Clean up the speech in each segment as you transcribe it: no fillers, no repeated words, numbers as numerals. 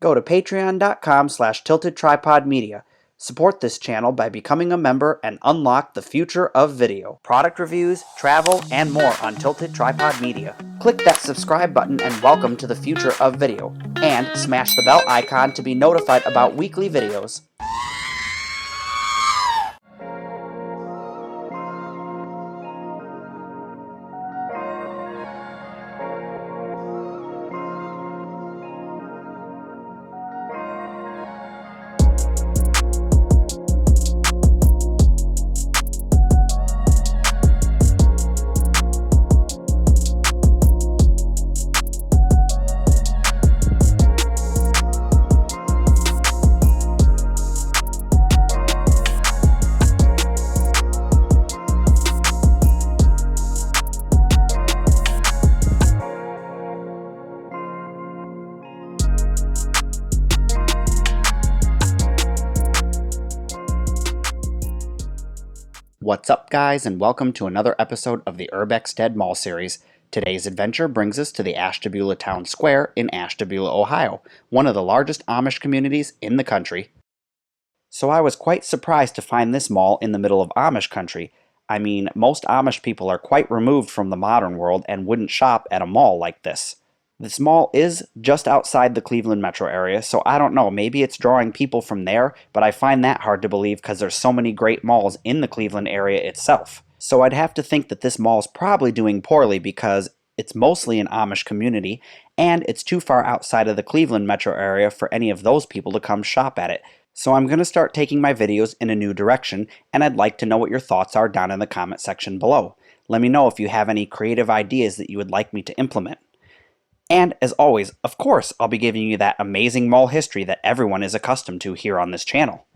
Go to patreon.com/tiltedtripodmedia. Support this channel by becoming a member and unlock the future of video. Product reviews, travel, and more on Tilted Tripod Media. Click that subscribe button and welcome to the future of video. And smash the bell icon to be notified about weekly videos. What's up, guys, and welcome to another episode of the Urbexstead Mall series. Today's adventure brings us to the Ashtabula Town Square in Ashtabula, Ohio, one of the largest Amish communities in the country. So I was quite surprised to find this mall in the middle of Amish country. I mean, most Amish people are quite removed from the modern world and wouldn't shop at a mall like this. This mall is just outside the Cleveland metro area, so I don't know, maybe it's drawing people from there, but I find that hard to believe because there's so many great malls in the Cleveland area itself. So I'd have to think that this mall is probably doing poorly because it's mostly an Amish community, and it's too far outside of the Cleveland metro area for any of those people to come shop at it. So I'm going to start taking my videos in a new direction, and I'd like to know what your thoughts are down in the comment section below. Let me know if you have any creative ideas that you would like me to implement. And, as always, of course, I'll be giving you that amazing mall history that everyone is accustomed to here on this channel.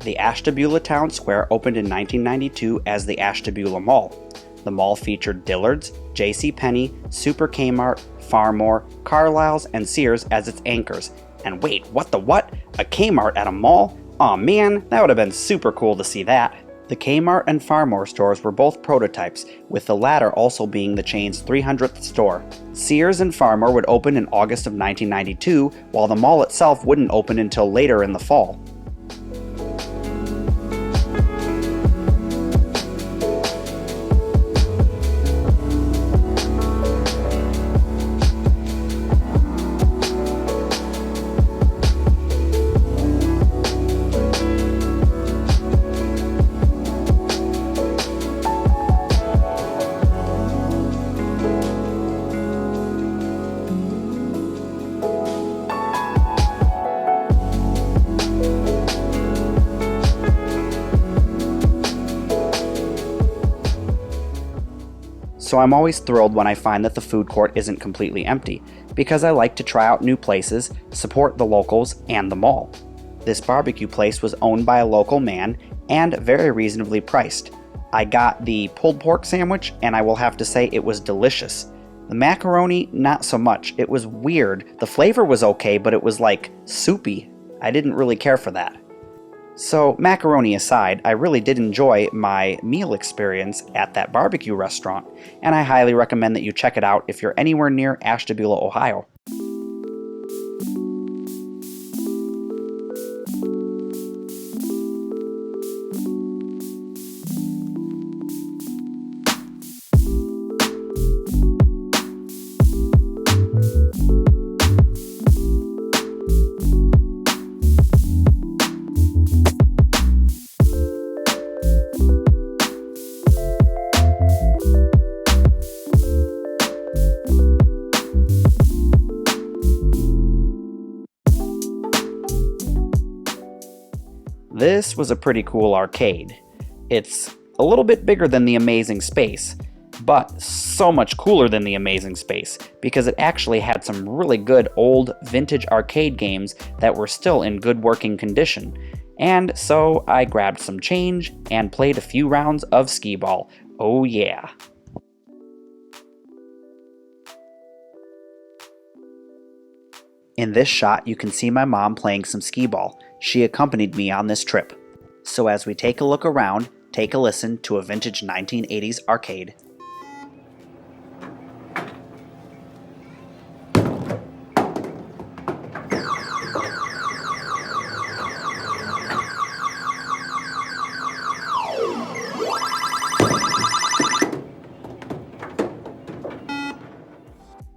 The Ashtabula Town Square opened in 1992 as the Ashtabula Mall. The mall featured Dillards, JCPenney, Super Kmart, Farmore, Carlisle's, and Sears as its anchors. And wait, what? A Kmart at a mall? Aw man, that would have been super cool to see that. The Kmart and Farmore stores were both prototypes, with the latter also being the chain's 300th store. Sears and Farmore would open in August of 1992, while the mall itself wouldn't open until later in the fall. So I'm always thrilled when I find that the food court isn't completely empty, because I like to try out new places, support the locals, and the mall. This barbecue place was owned by a local man, and very reasonably priced. I got the pulled pork sandwich, and I will have to say it was delicious. The macaroni, not so much. It was weird. The flavor was okay, but it was like soupy. I didn't really care for that. So, macaroni aside, I really did enjoy my meal experience at that barbecue restaurant, and I highly recommend that you check it out if you're anywhere near Ashtabula, Ohio. This was a pretty cool arcade. It's a little bit bigger than the Amazing Space. but so much cooler than the amazing space because it actually had some really good old vintage arcade games that were still in good working condition. And so I grabbed some change and played a few rounds of skee-ball. Oh yeah. In this shot, you can see my mom playing some skee-ball. She accompanied me on this trip. So as we take a look around, take a listen to a vintage 1980s arcade.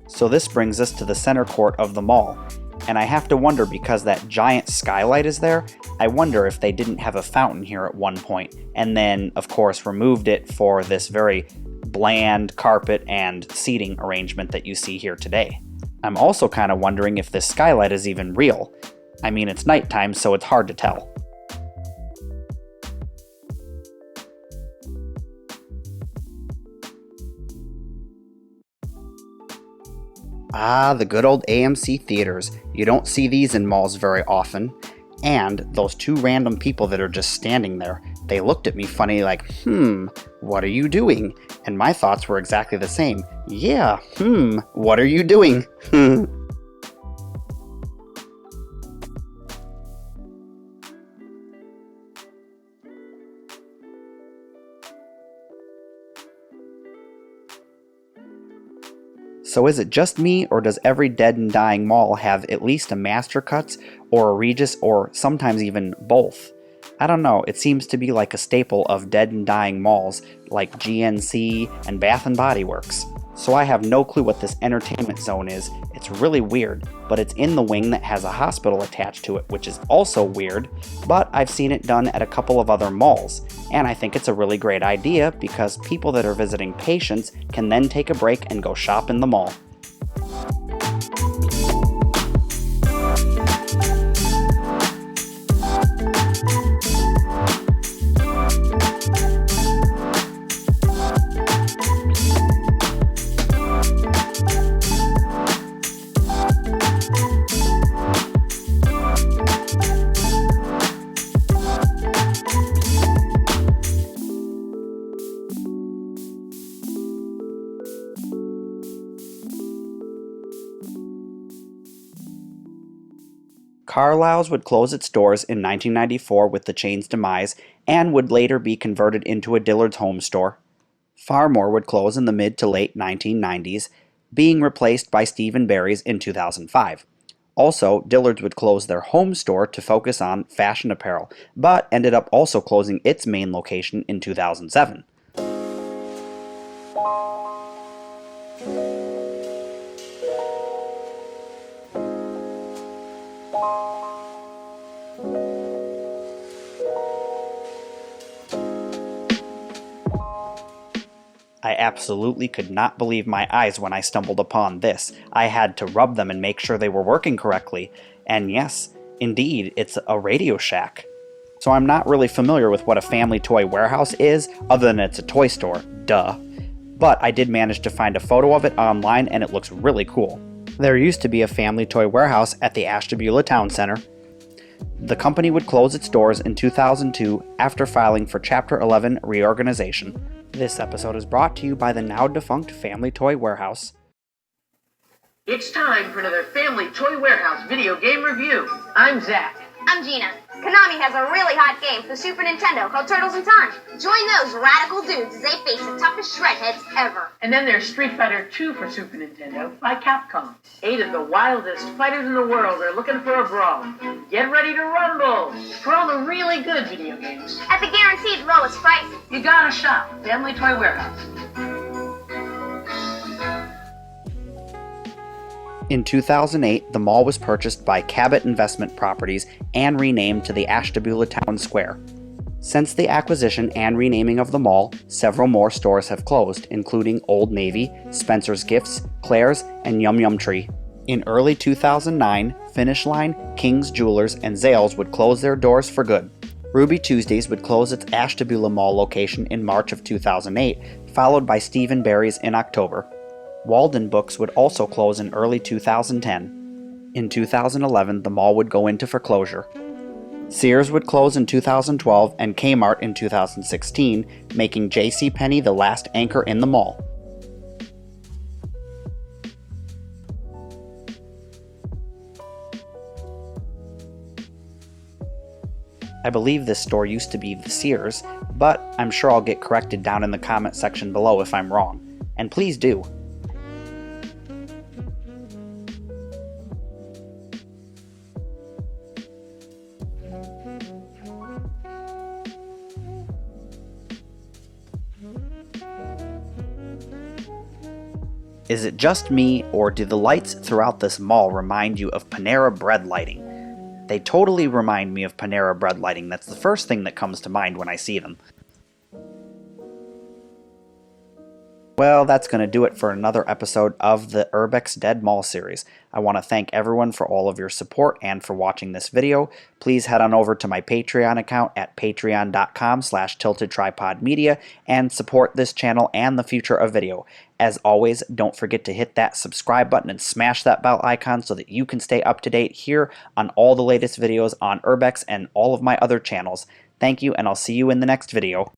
So this brings us to the center court of the mall, and I have to wonder, because that giant skylight is there, I wonder if they didn't have a fountain here at one point, and then of course removed it for this very bland carpet and seating arrangement that you see here today. I'm also kind of wondering if this skylight is even real. I mean, it's nighttime, so it's hard to tell. Ah, the good old AMC theaters. You don't see these in malls very often. And those two random people that are just standing there, they looked at me funny like, what are you doing? And my thoughts were exactly the same. Yeah, what are you doing? So is it just me, or does every dead and dying mall have at least a Master Cuts or a Regis, or sometimes even both? I don't know, it seems to be like a staple of dead and dying malls like GNC and Bath & Body Works. So I have no clue what this entertainment zone is. It's really weird, but it's in the wing that has a hospital attached to it, which is also weird, but I've seen it done at a couple of other malls. And I think it's a really great idea because people that are visiting patients can then take a break and go shop in the mall. Carlisle's would close its doors in 1994 with the chain's demise and would later be converted into a Dillards home store. Farmore would close in the mid to late 1990s, being replaced by Steve & Barry's in 2005. Also, Dillards would close their home store to focus on fashion apparel, but ended up also closing its main location in 2007. I absolutely could not believe my eyes when I stumbled upon this. I had to rub them and make sure they were working correctly. And yes, indeed, it's a Radio Shack. So I'm not really familiar with what a family toy warehouse is, other than it's a toy store, duh. But I did manage to find a photo of it online and it looks really cool. There used to be a family toy warehouse at the Ashtabula Town Center. The company would close its doors in 2002 after filing for Chapter 11 reorganization. This episode is brought to you by the now-defunct Family Toy Warehouse. It's time for another Family Toy Warehouse video game review. I'm Zach. I'm Gina. Konami has a really hot game for Super Nintendo called Turtles in Time. Join those radical dudes as they face the toughest shredheads ever. And then there's Street Fighter II for Super Nintendo by Capcom. 8 of the wildest fighters in the world are looking for a brawl. Get ready to rumble for all the really good video games. At the guaranteed lowest price. You gotta shop Family Toy Warehouse. In 2008, the mall was purchased by Cabot Investment Properties and renamed to the Ashtabula Town Square. Since the acquisition and renaming of the mall, several more stores have closed, including Old Navy, Spencer's Gifts, Claire's, and Yum Yum Tree. In early 2009, Finish Line, King's Jewelers, and Zales would close their doors for good. Ruby Tuesdays would close its Ashtabula Mall location in March of 2008, followed by Steve & Barry's in October. Walden Books would also close in early 2010. In 2011, the mall would go into foreclosure. Sears would close in 2012 and Kmart in 2016, making JCPenney the last anchor in the mall. I believe this store used to be the Sears, but I'm sure I'll get corrected down in the comment section below if I'm wrong. And please do. Is it just me, or do the lights throughout this mall remind you of Panera Bread lighting? They totally remind me of Panera Bread lighting. That's the first thing that comes to mind when I see them. Well, that's going to do it for another episode of the Urbex Dead Mall series. I want to thank everyone for all of your support and for watching this video. Please head on over to my Patreon account at patreon.com/tiltedtripodmedia and support this channel and the future of video. As always, don't forget to hit that subscribe button and smash that bell icon so that you can stay up to date here on all the latest videos on Urbex and all of my other channels. Thank you, and I'll see you in the next video.